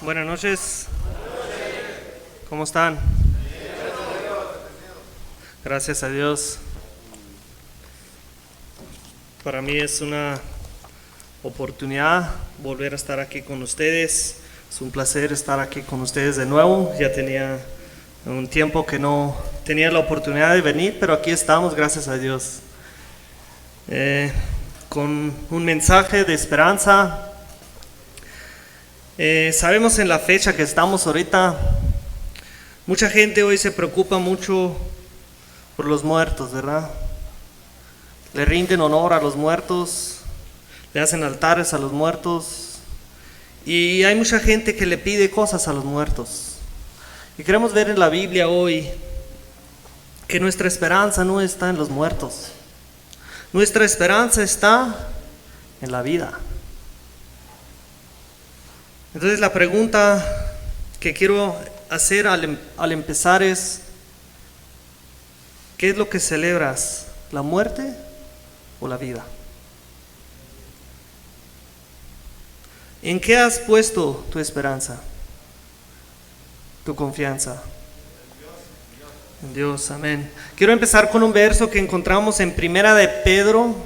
Buenas noches. ¿Cómo están? Gracias a Dios. Para mí es una oportunidad volver a estar aquí con ustedes. Es un placer estar aquí con ustedes de nuevo. Ya tenía un tiempo que no tenía la oportunidad de venir, pero aquí estamos, gracias a Dios. Con un mensaje de esperanza. Sabemos en la fecha que estamos ahorita, mucha gente hoy se preocupa mucho por los muertos, ¿verdad? Le rinden honor a los muertos, le hacen altares a los muertos, y hay mucha gente que le pide cosas a los muertos. Y queremos ver en la Biblia hoy que nuestra esperanza no está en los muertos, nuestra esperanza está en la vida. Entonces la pregunta que quiero hacer al empezar es: ¿qué es lo que celebras? ¿La muerte o la vida? ¿En qué has puesto tu esperanza, tu confianza? En Dios, amén. Quiero empezar con un verso que encontramos en Primera de Pedro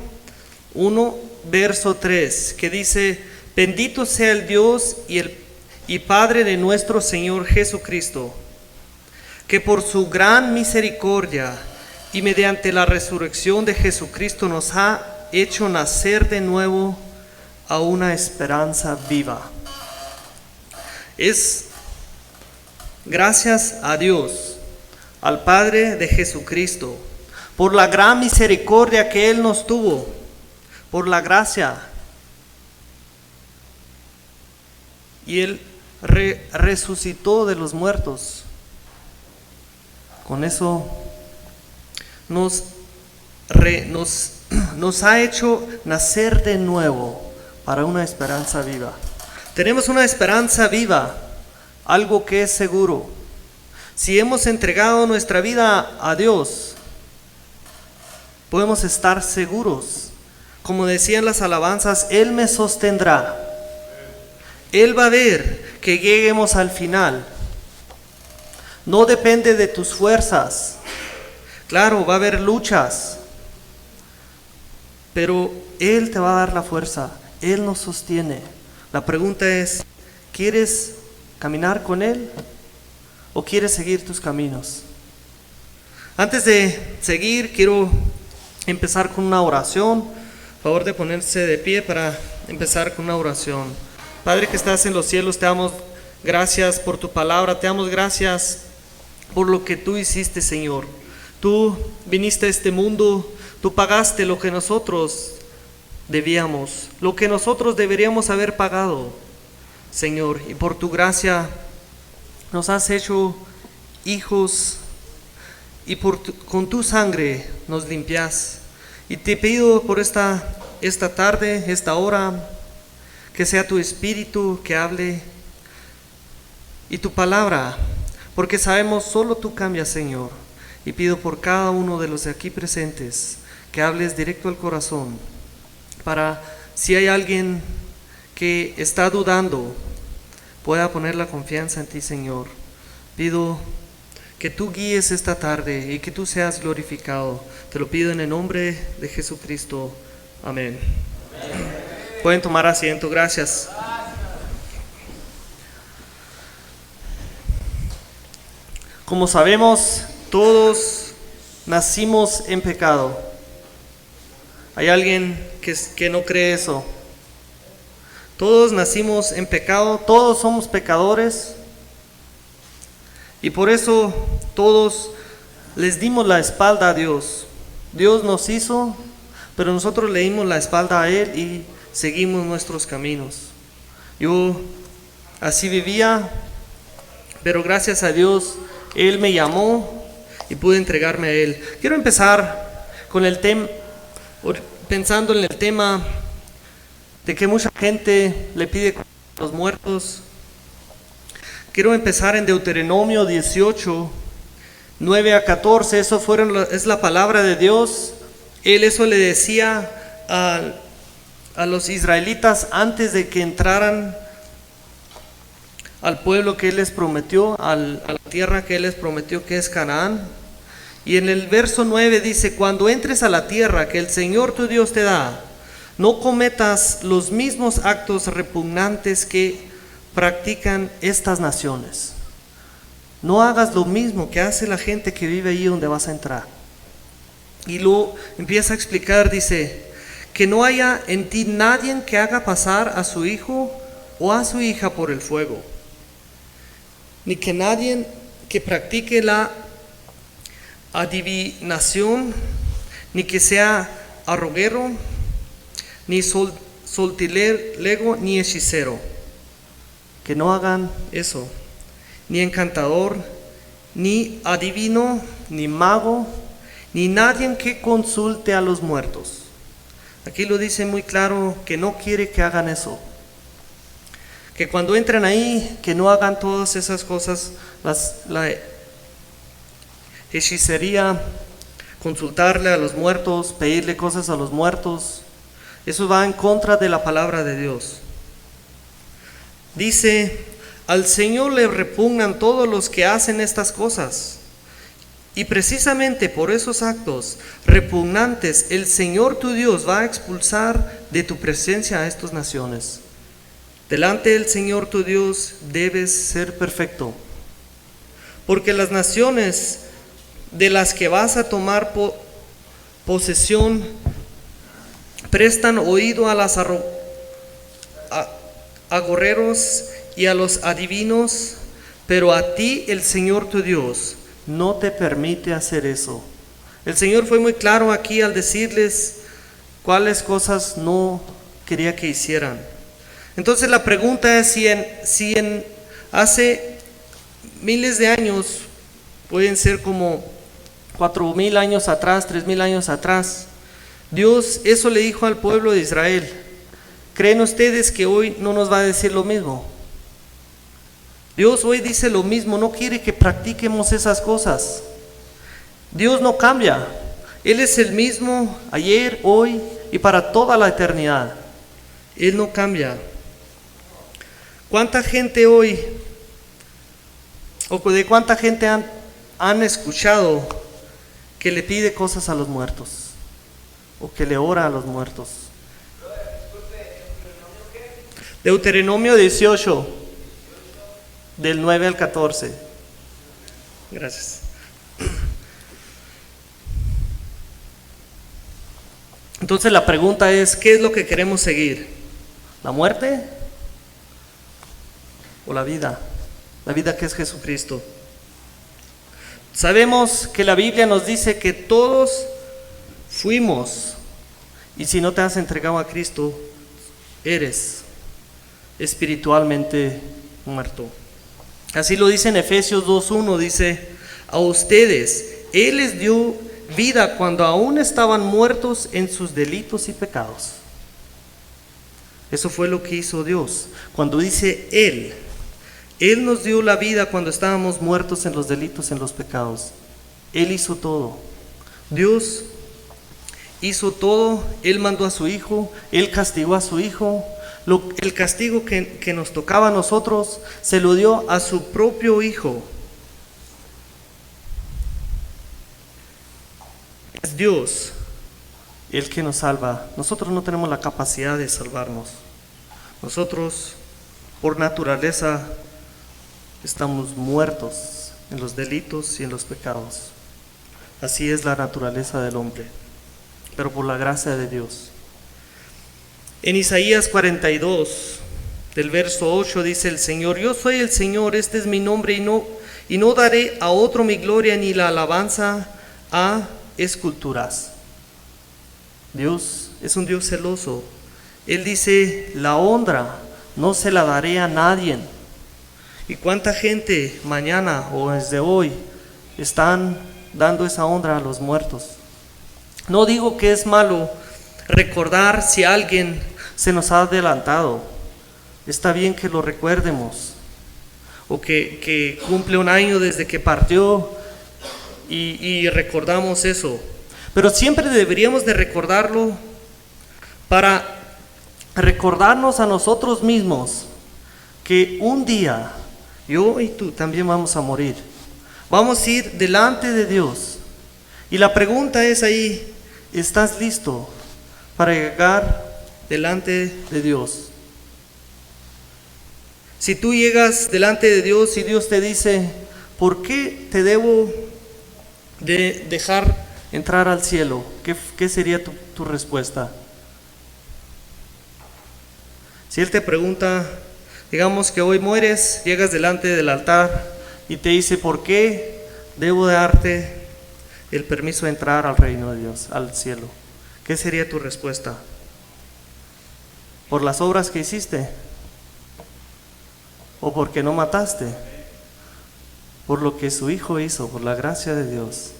1, verso 3, que dice: bendito sea el Dios y Padre de nuestro Señor Jesucristo, que por su gran misericordia y mediante la resurrección de Jesucristo nos ha hecho nacer de nuevo a una esperanza viva. Es gracias a Dios, al Padre de Jesucristo, por la gran misericordia que Él nos tuvo, por la gracia. Y Él resucitó de los muertos. Con eso nos ha hecho nacer de nuevo para una esperanza viva. Tenemos una esperanza viva, algo que es seguro. Si hemos entregado nuestra vida a Dios, podemos estar seguros. Como decían las alabanzas, Él me sostendrá. Él va a ver que lleguemos al final. No depende de tus fuerzas. Claro, va a haber luchas, pero Él te va a dar la fuerza. Él nos sostiene. La pregunta es: ¿quieres caminar con Él o quieres seguir tus caminos? Antes de seguir, quiero empezar con una oración. Por favor de ponerse de pie para empezar con una oración. Padre que estás en los cielos, te damos gracias por tu palabra, te damos gracias por lo que tú hiciste, Señor. Tú viniste a este mundo, tú pagaste lo que nosotros debíamos, lo que nosotros deberíamos haber pagado, Señor. Y por tu gracia nos has hecho hijos y con tu sangre nos limpias. Y te pido por esta tarde, esta hora, que sea tu Espíritu que hable y tu palabra, porque sabemos solo tú cambias, Señor. Y pido por cada uno de los de aquí presentes que hables directo al corazón, para si hay alguien que está dudando, pueda poner la confianza en ti, Señor. Pido que tú guíes esta tarde y que tú seas glorificado. Te lo pido en el nombre de Jesucristo. Amén. Pueden tomar asiento, gracias. Como sabemos, todos nacimos en pecado. ¿Hay alguien que no cree eso? Todos nacimos en pecado, todos somos pecadores. Y por eso todos les dimos la espalda a Dios. Dios nos hizo, pero nosotros le dimos la espalda a Él y seguimos nuestros caminos. Yo así vivía, pero gracias a Dios Él me llamó y pude entregarme a Él. Quiero empezar con el tema, pensando en el tema de que mucha gente le pide a los muertos. Quiero empezar en Deuteronomio 18, 9 a 14. Es la palabra de Dios. Él eso le decía a los israelitas antes de que entraran al pueblo que Él les prometió, a la tierra que Él les prometió, que es Canaán. Y en el verso 9 dice: cuando entres a la tierra que el Señor tu Dios te da, no cometas los mismos actos repugnantes que practican estas naciones. No hagas lo mismo que hace la gente que vive ahí donde vas a entrar. Y luego empieza a explicar, dice: que no haya en ti nadie que haga pasar a su hijo o a su hija por el fuego, ni que nadie que practique la adivinación, ni que sea arroguero, ni sortilego, ni hechicero. Que no hagan eso, ni encantador, ni adivino, ni mago, ni nadie que consulte a los muertos. Aquí lo dice muy claro que no quiere que hagan eso. Que cuando entren ahí, que no hagan todas esas cosas, la hechicería, consultarle a los muertos, pedirle cosas a los muertos. Eso va en contra de la palabra de Dios. Dice: al Señor le repugnan todos los que hacen estas cosas. Y precisamente por esos actos repugnantes, el Señor tu Dios va a expulsar de tu presencia a estas naciones. Delante del Señor tu Dios debes ser perfecto, porque las naciones de las que vas a tomar posesión prestan oído a los agorreros y a los adivinos, pero a ti el Señor tu Dios no te permite hacer eso. El Señor fue muy claro aquí al decirles cuáles cosas no quería que hicieran. Entonces la pregunta es si hace miles de años, pueden ser como 4,000 años atrás, 3,000 años atrás, Dios eso le dijo al pueblo de Israel. ¿Creen ustedes que hoy no nos va a decir lo mismo? Dios hoy dice lo mismo, no quiere que practiquemos esas cosas. Dios no cambia, Él es el mismo ayer, hoy y para toda la eternidad. Él no cambia. ¿Cuánta gente hoy, o de cuánta gente han escuchado que le pide cosas a los muertos, o que le ora a los muertos? Deuteronomio 18, del 9 al 14. Gracias. Entonces la pregunta es: ¿qué es lo que queremos seguir? ¿La muerte o la vida? La vida que es Jesucristo. Sabemos que la Biblia nos dice que todos fuimos, y si no te has entregado a Cristo, eres espiritualmente muerto. Así lo dice en Efesios 2:1, dice: a ustedes Él les dio vida cuando aún estaban muertos en sus delitos y pecados. Eso fue lo que hizo Dios. Cuando dice Él nos dio la vida cuando estábamos muertos en los delitos, en los pecados. Él hizo todo. Dios hizo todo. Él mandó a su Hijo, Él castigó a su Hijo. El castigo que nos tocaba a nosotros se lo dio a su propio Hijo. Es Dios el que nos salva. Nosotros no tenemos la capacidad de salvarnos. Nosotros, por naturaleza, estamos muertos en los delitos y en los pecados. Así es la naturaleza del hombre, pero por la gracia de Dios. En Isaías 42, del verso 8, dice el Señor: yo soy el Señor, este es mi nombre, y no daré a otro mi gloria ni la alabanza a esculturas. Dios es un Dios celoso. Él dice: la honra no se la daré a nadie. ¿Y cuánta gente mañana o desde hoy están dando esa honra a los muertos? No digo que es malo recordar si alguien se nos ha adelantado. Está bien que lo recuerdemos, o que cumple un año desde que partió y recordamos eso. Pero siempre deberíamos de recordarlo para recordarnos a nosotros mismos que un día Yo y tú también vamos a morir. Vamos a ir delante de Dios. Y la pregunta es ahí, ¿estás listo para llegar delante de Dios? Si tú llegas delante de Dios y Dios te dice, ¿por qué te debo de dejar entrar al cielo? ¿Qué sería tu respuesta? Si Él te pregunta, digamos que hoy mueres, llegas delante del altar y te dice, ¿por qué debo darte el permiso de entrar al reino de Dios, al cielo? ¿Qué sería tu respuesta? ¿Por las obras que hiciste? ¿O porque no mataste? Por lo que su Hijo hizo, por la gracia de Dios.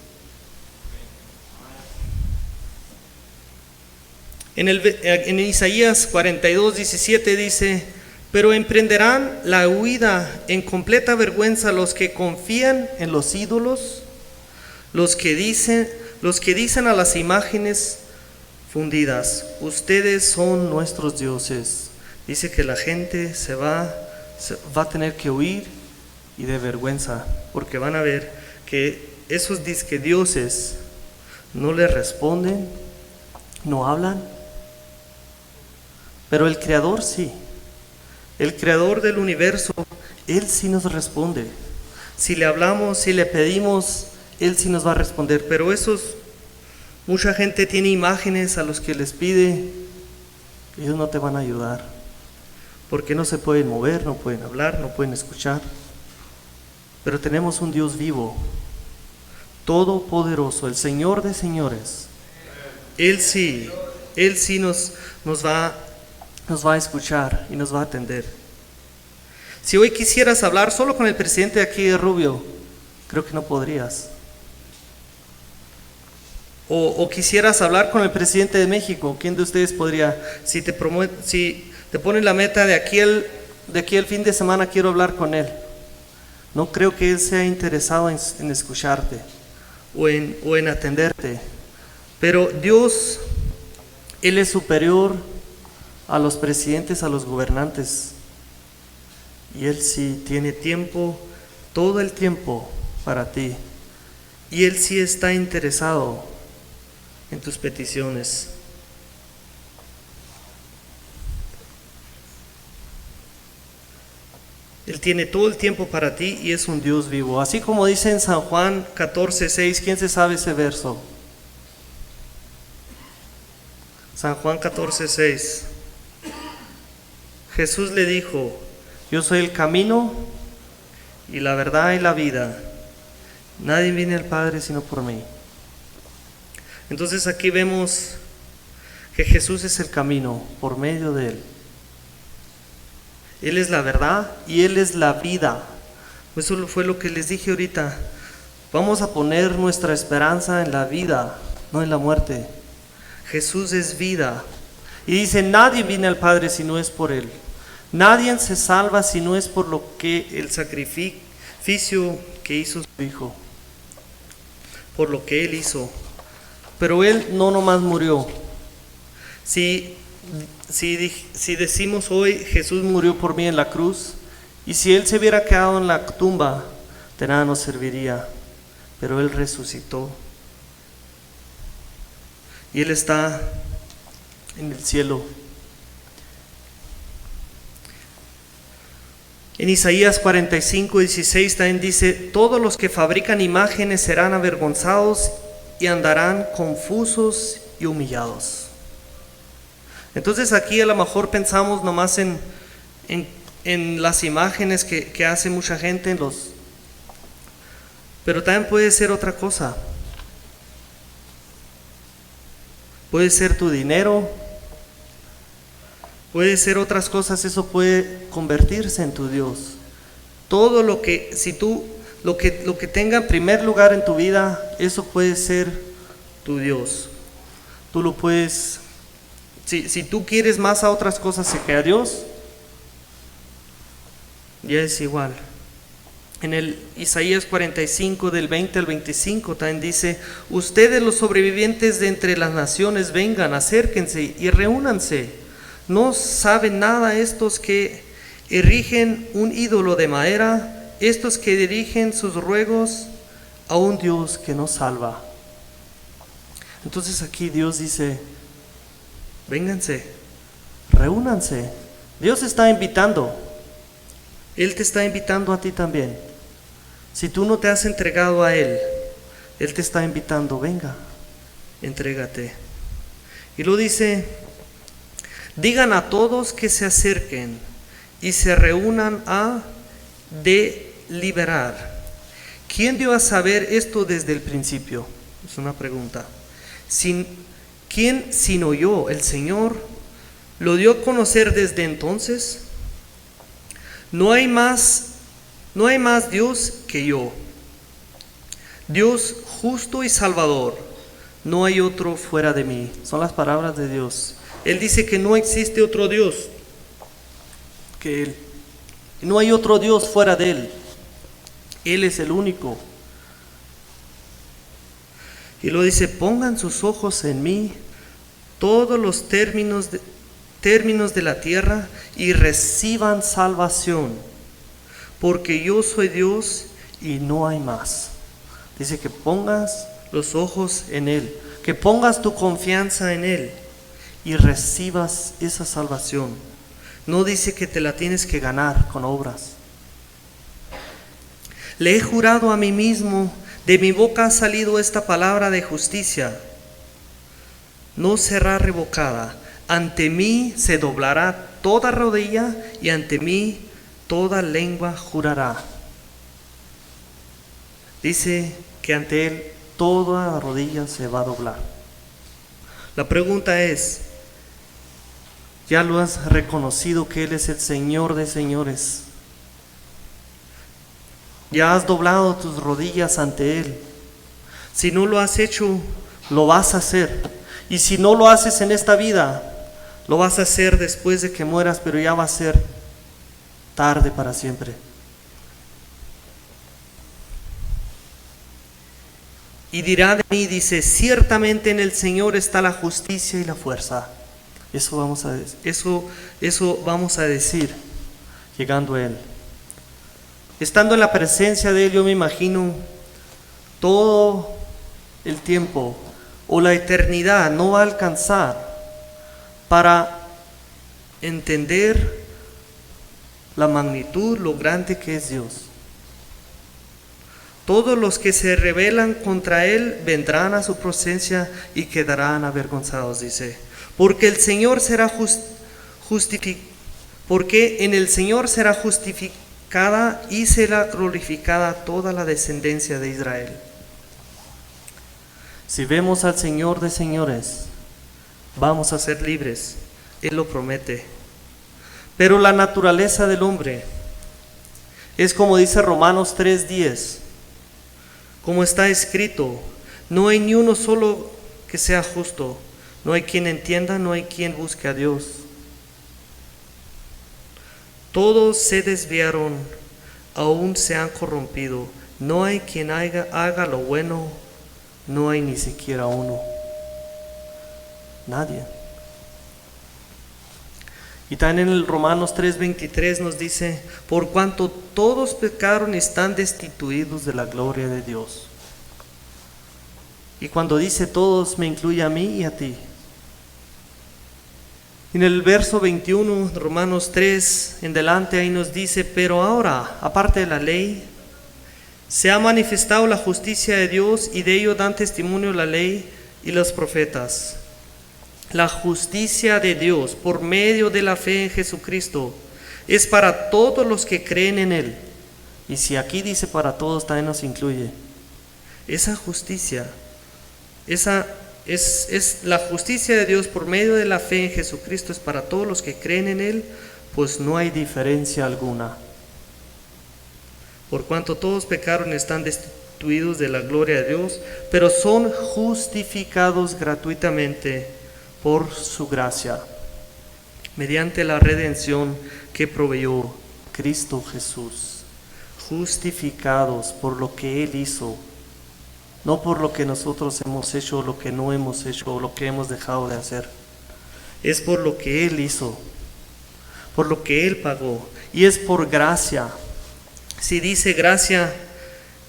En Isaías 42:17 dice, pero emprenderán la huida en completa vergüenza los que confían en los ídolos, los que dicen a las imágenes fundidas, ustedes son nuestros dioses. Dice que la gente se va a tener que huir y de vergüenza, porque van a ver que esos disque dioses no les responden, no hablan. Pero el Creador sí, el Creador del universo, Él sí nos responde. Si le hablamos, si le pedimos, Él sí nos va a responder. Pero mucha gente tiene imágenes a los que les pide, ellos no te van a ayudar, porque no se pueden mover, no pueden hablar, no pueden escuchar. Pero tenemos un Dios vivo, todopoderoso, el Señor de señores. Él sí nos va a escuchar y nos va a atender. Si hoy quisieras hablar solo con el presidente de aquí de Rubio, creo que no podrías. O quisieras hablar con el presidente de México, ¿quién de ustedes podría? Si te ponen la meta de aquí el fin de semana, quiero hablar con él. No creo que él sea interesado en escucharte o en atenderte. Pero Dios, Él es superior a los presidentes, a los gobernantes, y Él sí tiene tiempo, todo el tiempo para ti, y Él sí está interesado en tus peticiones. Él tiene todo el tiempo para ti y es un Dios vivo, así como dice en San Juan 14:6. ¿Quién se sabe ese verso? San Juan 14:6. Jesús le dijo, yo soy el camino y la verdad y la vida. Nadie viene al Padre sino por mí. Entonces aquí vemos que Jesús es el camino por medio de Él. Él es la verdad y Él es la vida. Eso fue lo que les dije ahorita. Vamos a poner nuestra esperanza en la vida, no en la muerte. Jesús es vida. Y dice, nadie viene al Padre si no es por Él. Nadie se salva si no es por lo que el sacrificio que hizo su Hijo, por lo que Él hizo. Pero Él no nomás murió. Si decimos hoy, Jesús murió por mí en la cruz, y si Él se hubiera quedado en la tumba, de nada nos serviría. Pero Él resucitó. Y Él está en el cielo. En Isaías 45:16 también dice, todos los que fabrican imágenes serán avergonzados y andarán confusos y humillados. Entonces aquí a lo mejor pensamos nomás en las imágenes que hace mucha gente, pero también puede ser otra cosa. Puede ser tu dinero, puede ser otras cosas, eso puede convertirse en tu Dios. Todo lo que, lo que tenga en primer lugar en tu vida, eso puede ser tu Dios. Tú lo puedes, si tú quieres más a otras cosas que a Dios, ya es igual. En el Isaías 45 del 20 al 25 también dice, ustedes los sobrevivientes de entre las naciones vengan, acérquense y reúnanse. ¿No saben nada estos que erigen un ídolo de madera estos que dirigen sus ruegos a un Dios que no salva. Entonces aquí Dios dice, vénganse, reúnanse. Dios está invitando. Él te está invitando a ti también. Si tú no te has entregado a Él, Él te está invitando, venga, entrégate. Y lo dice, digan a todos que se acerquen y se reúnan a deliberar. ¿Quién dio a saber esto desde el principio? Es una pregunta. ¿Quién sino yo, el Señor, lo dio a conocer desde entonces? No hay más Dios que yo, Dios justo y salvador. No hay otro fuera de mí. Son las palabras de Dios. Él dice que no existe otro Dios que Él. No hay otro Dios fuera de Él. Él es el único. Y lo dice, pongan sus ojos en mí todos los términos de la tierra y reciban salvación, porque yo soy Dios y no hay más. Dice que pongas los ojos en Él, que pongas tu confianza en Él y recibas esa salvación. No dice que te la tienes que ganar con obras. Le he jurado a mí mismo, de mi boca ha salido esta palabra de justicia. No será revocada. Ante mí se doblará toda rodilla y ante mí toda lengua jurará. Dice que ante Él toda rodilla se va a doblar. La pregunta es, ¿ya lo has reconocido que Él es el Señor de señores? ¿Ya has doblado tus rodillas ante Él? Si no lo has hecho, lo vas a hacer. Y si no lo haces en esta vida, lo vas a hacer después de que mueras, pero ya va a ser tarde para siempre. Y dirá de mí, dice, ciertamente en el Señor está la justicia y la fuerza. Eso vamos a decir llegando a Él. Estando en la presencia de Él, yo me imagino todo el tiempo o la eternidad no va a alcanzar para entender la magnitud, lo grande que es Dios. Todos los que se rebelan contra Él vendrán a su presencia y quedarán avergonzados, dice. Porque el Señor será porque en el Señor será justificada y será glorificada toda la descendencia de Israel. Si vemos al Señor de señores, vamos a ser libres. Él lo promete. Pero la naturaleza del hombre es como dice Romanos 3:10. Como está escrito, no hay ni uno solo que sea justo. No hay quien entienda, no hay quien busque a Dios. Todos se desviaron, aún se han corrompido. No hay quien haga lo bueno, no hay ni siquiera uno. Nadie. Y también en el Romanos 3:23 nos dice, por cuanto todos pecaron y están destituidos de la gloria de Dios. Y cuando dice todos, me incluye a mí y a ti. En el verso 21, Romanos 3, en delante ahí nos dice, pero ahora, aparte de la ley, se ha manifestado la justicia de Dios y de ello dan testimonio la ley y los profetas. La justicia de Dios por medio de la fe en Jesucristo es para todos los que creen en Él. Y si aquí dice para todos, también nos incluye. Esa justicia, esa es la justicia de Dios por medio de la fe en Jesucristo, es para todos los que creen en Él, pues no hay diferencia alguna. Por cuanto todos pecaron y están destituidos de la gloria de Dios, pero son justificados gratuitamente por su gracia, mediante la redención que proveyó Cristo Jesús. Justificados por lo que Él hizo, no por lo que nosotros hemos hecho, lo que no hemos hecho, o lo que hemos dejado de hacer. Es por lo que Él hizo, por lo que Él pagó, y es por gracia. Si dice gracia,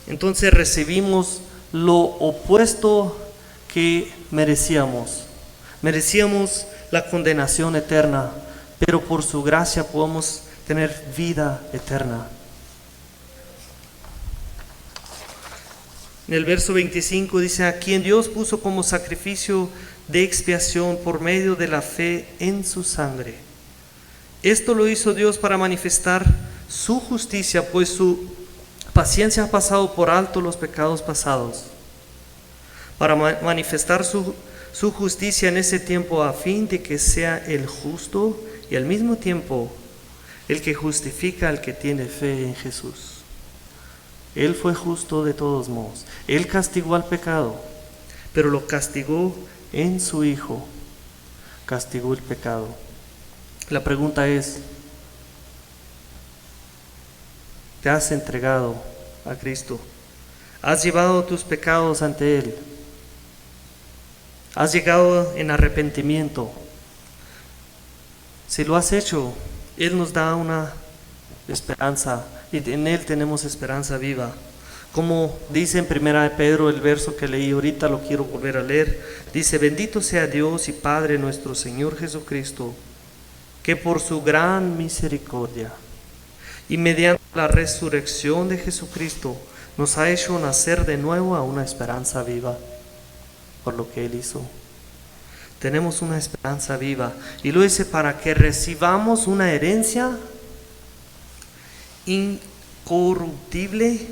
entonces recibimos lo opuesto que merecíamos. Merecíamos la condenación eterna, pero por su gracia podemos tener vida eterna. En el verso 25 dice: a quien Dios puso como sacrificio de expiación por medio de la fe en su sangre. Esto lo hizo Dios para manifestar su justicia, pues su paciencia ha pasado por alto los pecados pasados, para manifestar su justicia en ese tiempo, a fin de que sea el justo y al mismo tiempo el que justifica al que tiene fe en Jesús. Él fue justo de todos modos. Él castigó al pecado, pero lo castigó en su Hijo. Castigó el pecado. La pregunta es: ¿te has entregado a Cristo? ¿Has llevado tus pecados ante Él? ¿Has llegado en arrepentimiento? Si lo has hecho, Él nos da una esperanza, y en Él tenemos esperanza viva. Como dice en 1 Pedro, el verso que leí ahorita, lo quiero volver a leer. Dice: bendito sea Dios y Padre nuestro Señor Jesucristo, que por su gran misericordia y mediante la resurrección de Jesucristo nos ha hecho nacer de nuevo a una esperanza viva por lo que Él hizo. Tenemos una esperanza viva, y lo dice para que recibamos una herencia incorruptible,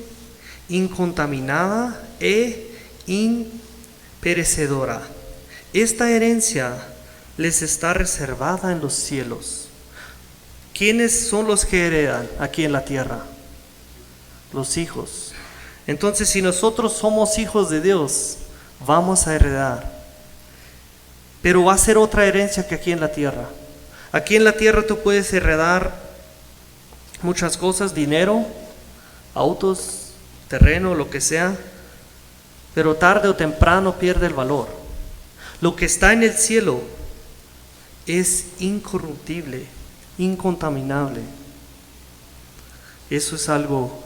incontaminada e imperecedora. Esta herencia les está reservada en los cielos. ¿Quiénes son los que heredan aquí en la tierra? Los hijos. Entonces, si nosotros somos hijos de Dios, vamos a heredar. Pero va a ser otra herencia que aquí en la tierra. Aquí en la tierra tú puedes heredar muchas cosas: dinero, autos, terreno, lo que sea, pero tarde o temprano pierde el valor. Lo que está en el cielo es incorruptible, incontaminable. Eso es algo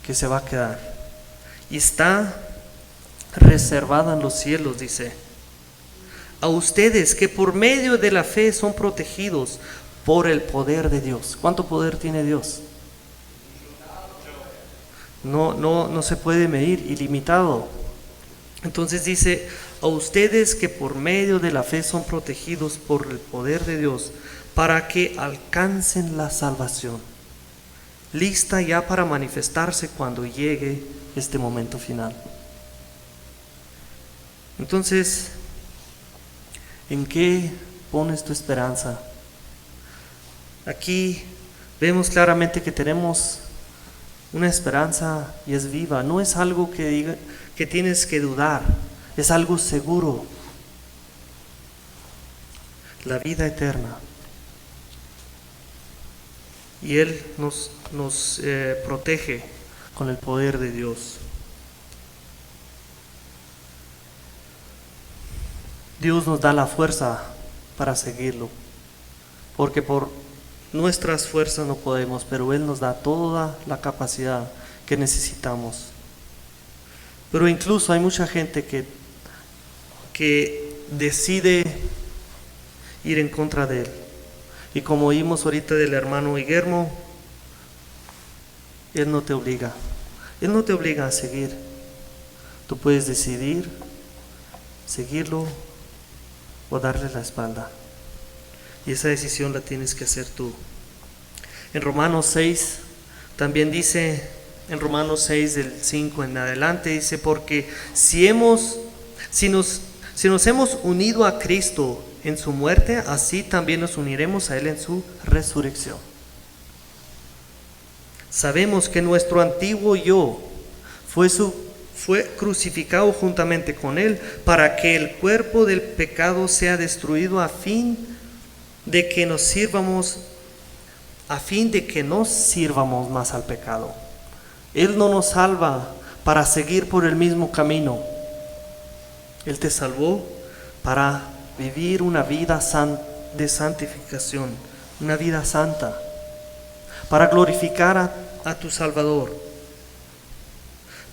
que se va a quedar y está reservada en los cielos. Dice: a ustedes que por medio de la fe son protegidos por el poder de Dios. ¿Cuánto poder tiene Dios? No se puede medir, ilimitado. Entonces dice: a ustedes que por medio de la fe son protegidos por el poder de Dios, para que alcancen la salvación, lista ya para manifestarse cuando llegue este momento final. Entonces, ¿en qué pones tu esperanza? Aquí vemos claramente que tenemos una esperanza y es viva. No es algo que tienes que dudar, es algo seguro. La vida eterna. Y Él nos protege con el poder de Dios. Dios nos da la fuerza para seguirlo, porque por nuestras fuerzas no podemos, pero Él nos da toda la capacidad que necesitamos. Pero incluso hay mucha gente que decide ir en contra de Él. Y como oímos ahorita del hermano Guillermo, Él no te obliga. Él no te obliga a seguir. Tú puedes decidir seguirlo o darle la espalda. Y esa decisión la tienes que hacer tú. En Romanos 6 también dice, en Romanos 6 del 5 en adelante, dice: porque si nos hemos unido a Cristo en su muerte, así también nos uniremos a Él en su resurrección. Sabemos que nuestro antiguo yo fue crucificado juntamente con Él, para que el cuerpo del pecado sea destruido, a fin de que no sirvamos más al pecado. Él no nos salva para seguir por el mismo camino. Él te salvó para vivir una vida de santificación, una vida santa, para glorificar a tu Salvador.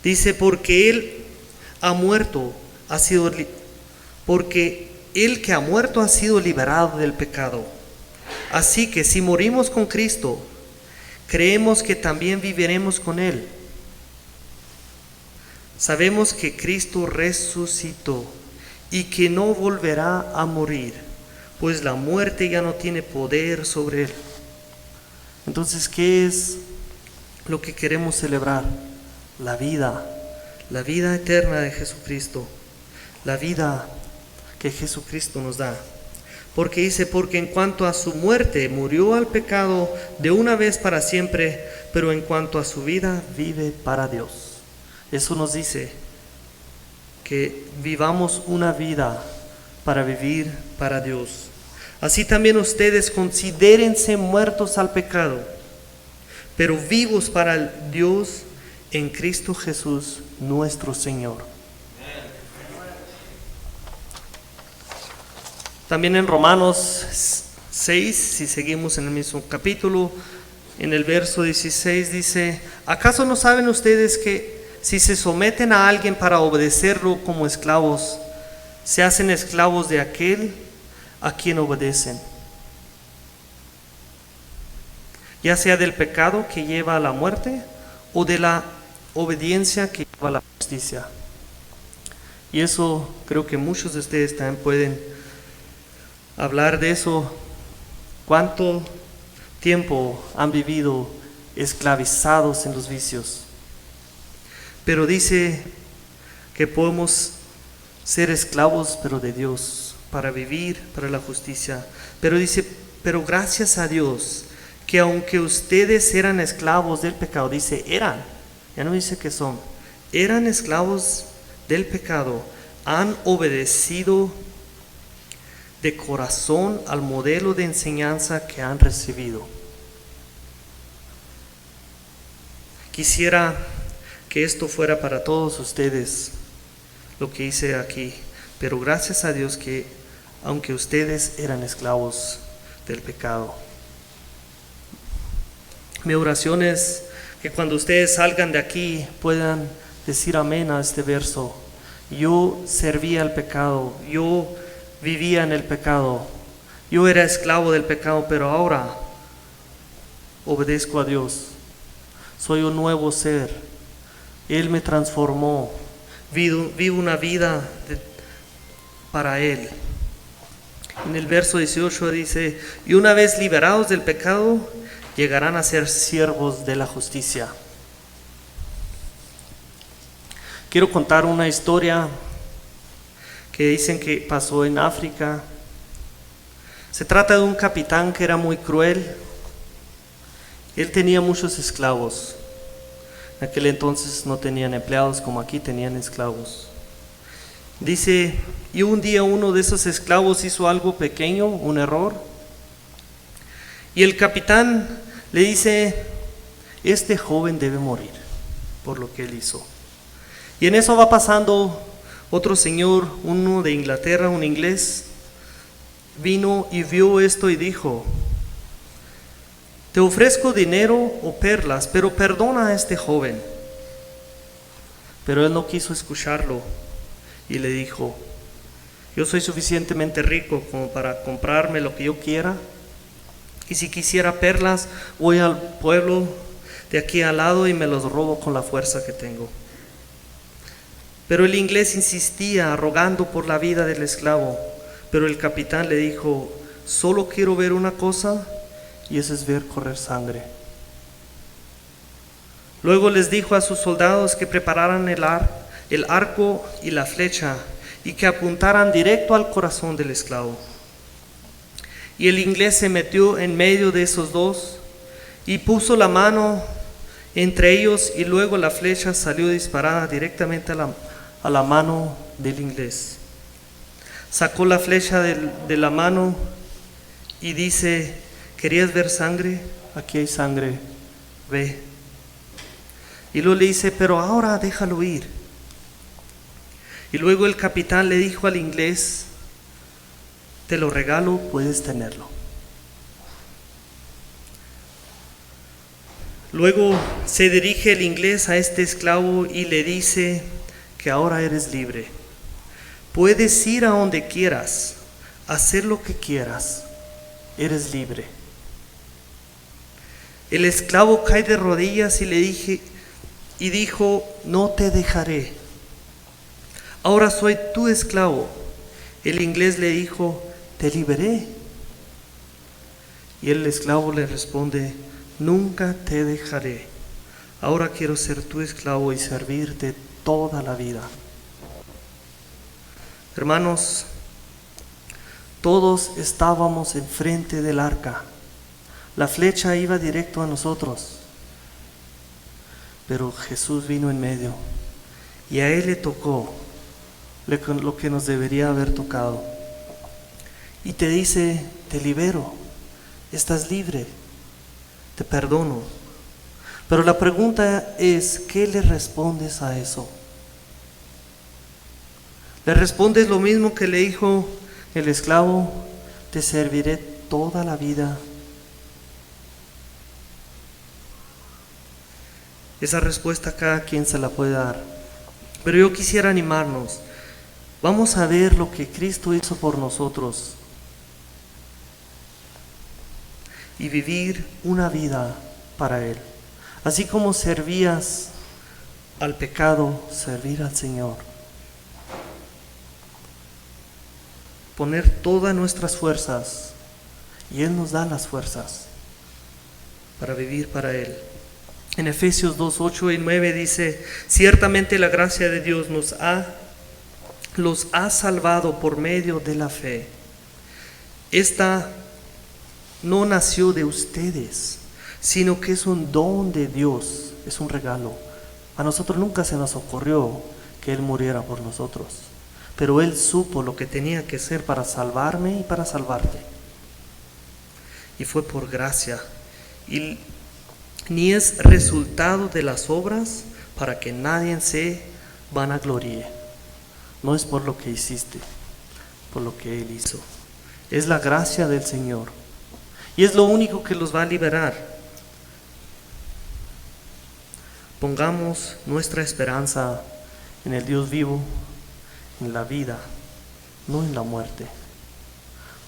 Dice, porque Él ha muerto, porque el que ha muerto ha sido liberado del pecado. Así que si morimos con Cristo, creemos que también viviremos con Él. Sabemos que Cristo resucitó y que no volverá a morir, pues la muerte ya no tiene poder sobre Él. Entonces, ¿qué es lo que queremos celebrar? La vida eterna de Jesucristo, la vida que Jesucristo nos da. Porque dice, porque en cuanto a su muerte murió al pecado de una vez para siempre, pero en cuanto a su vida vive para Dios. Eso nos dice que vivamos una vida para vivir para Dios. Así también ustedes considérense muertos al pecado, pero vivos para Dios en Cristo Jesús nuestro Señor. También en Romanos 6, si seguimos en el mismo capítulo, en el verso 16 dice, ¿acaso no saben ustedes que si se someten a alguien para obedecerlo como esclavos, se hacen esclavos de aquel a quien obedecen? Ya sea del pecado que lleva a la muerte o de la obediencia que lleva a la justicia. Y eso creo que muchos de ustedes también pueden hablar de eso. ¿Cuánto tiempo han vivido esclavizados en los vicios? Pero dice que podemos ser esclavos, pero de Dios, para vivir para la justicia. Pero dice, pero gracias a Dios, que aunque ustedes eran esclavos del pecado, dice eran, ya no dice que son, eran esclavos del pecado, han obedecido de corazón al modelo de enseñanza que han recibido. Quisiera que esto fuera para todos ustedes, lo que hice aquí, pero gracias a Dios que aunque ustedes eran esclavos del pecado. Mi oración es que cuando ustedes salgan de aquí puedan decir amén a este verso. Yo servía al pecado, yo vivía en el pecado, yo era esclavo del pecado, pero ahora obedezco a Dios. Soy un nuevo ser. Él me transformó. Vivo una vida para Él. En el verso 18 dice, y una vez liberados del pecado, llegarán a ser siervos de la justicia. Quiero contar una historia que dicen que pasó en África. Se trata de un capitán que era muy cruel. Él tenía muchos esclavos. En aquel entonces no tenían empleados como aquí tenían esclavos. Dice, y un día uno de esos esclavos hizo algo pequeño, un error. Y el capitán le dice, este joven debe morir por lo que él hizo. Y en eso va pasando otro señor, uno de Inglaterra, un inglés, vino y vio esto y dijo, te ofrezco dinero o perlas, pero perdona a este joven. Pero él no quiso escucharlo y le dijo, yo soy suficientemente rico como para comprarme lo que yo quiera, y si quisiera perlas voy al pueblo de aquí al lado y me los robo con la fuerza que tengo. Pero el inglés insistía, rogando por la vida del esclavo. Pero el capitán le dijo, solo quiero ver una cosa, y eso es ver correr sangre. Luego les dijo a sus soldados que prepararan el arco y la flecha, y que apuntaran directo al corazón del esclavo. Y el inglés se metió en medio de esos dos, y puso la mano entre ellos, y luego la flecha salió disparada directamente a la mano del inglés. Sacó la flecha de la mano y dice, ¿querías ver sangre? Aquí hay sangre, ve. Y luego le dice, pero ahora déjalo ir. Y luego el capitán le dijo al inglés, te lo regalo, puedes tenerlo. Luego se dirige el inglés a este esclavo y le dice que ahora eres libre. Puedes ir a donde quieras, hacer lo que quieras, eres libre. El esclavo cae de rodillas y dijo, no te dejaré. Ahora soy tu esclavo. El inglés le dijo, te liberé. Y el esclavo le responde, nunca te dejaré. Ahora quiero ser tu esclavo y servirte toda la vida. Hermanos, todos estábamos enfrente del arca. La flecha iba directo a nosotros. Pero Jesús vino en medio y a Él le tocó lo que nos debería haber tocado. Y te dice, te libero, estás libre, te perdono. Pero la pregunta es, ¿qué le respondes a eso? ¿Le respondes lo mismo que le dijo el esclavo? Te serviré toda la vida. Esa respuesta cada quien se la puede dar. Pero yo quisiera animarnos. Vamos a ver lo que Cristo hizo por nosotros y vivir una vida para Él. Así como servías al pecado, servir al Señor. Poner todas nuestras fuerzas, y Él nos da las fuerzas para vivir para Él. En Efesios 2, 8 y 9 dice, ciertamente la gracia de Dios los ha salvado por medio de la fe. Esta no nació de ustedes, sino que es un don de Dios, es un regalo. A nosotros nunca se nos ocurrió que Él muriera por nosotros, pero Él supo lo que tenía que ser para salvarme y para salvarte. Y fue por gracia, y ni es resultado de las obras para que nadie se vanagloríe. No es por lo que hiciste, por lo que Él hizo. Es la gracia del Señor. Y es lo único que los va a liberar. Pongamos nuestra esperanza en el Dios vivo, en la vida, no en la muerte.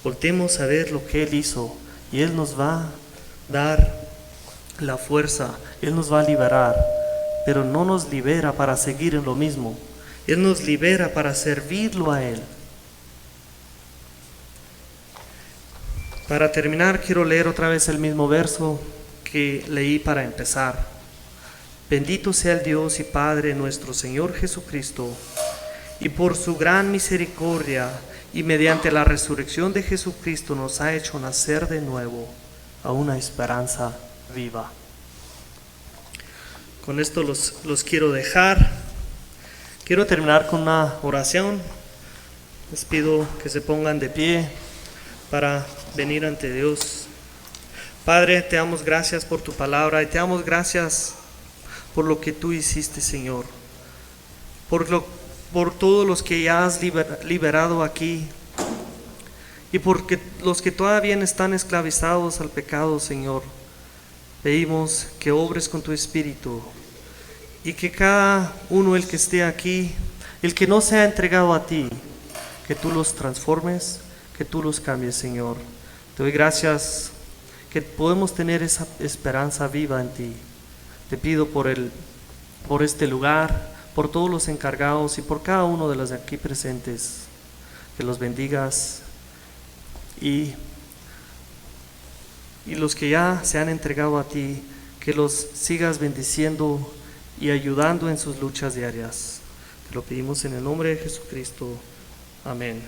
Voltemos a ver lo que Él hizo y Él nos va a dar la fuerza, Él nos va a liberar, pero no nos libera para seguir en lo mismo. Él nos libera para servirlo a Él. Para terminar, quiero leer otra vez el mismo verso que leí para empezar. Bendito sea el Dios y Padre nuestro Señor Jesucristo, y por su gran misericordia y mediante la resurrección de Jesucristo nos ha hecho nacer de nuevo a una esperanza viva. Con esto los quiero dejar. Quiero terminar con una oración. Les pido que se pongan de pie para venir ante Dios. Padre, te damos gracias por tu palabra y te damos gracias por lo que tú hiciste, Señor. Por todos los que ya has liberado aquí y por los que todavía están esclavizados al pecado, Señor. Pedimos que obres con tu Espíritu y que cada uno, el que esté aquí, el que no se ha entregado a ti, que tú los transformes, que tú los cambies, Señor. Te doy gracias que podemos tener esa esperanza viva en ti. Te pido por este lugar, por todos los encargados y por cada uno de los de aquí presentes, que los bendigas y los que ya se han entregado a ti, que los sigas bendiciendo y ayudando en sus luchas diarias. Te lo pedimos en el nombre de Jesucristo. Amén.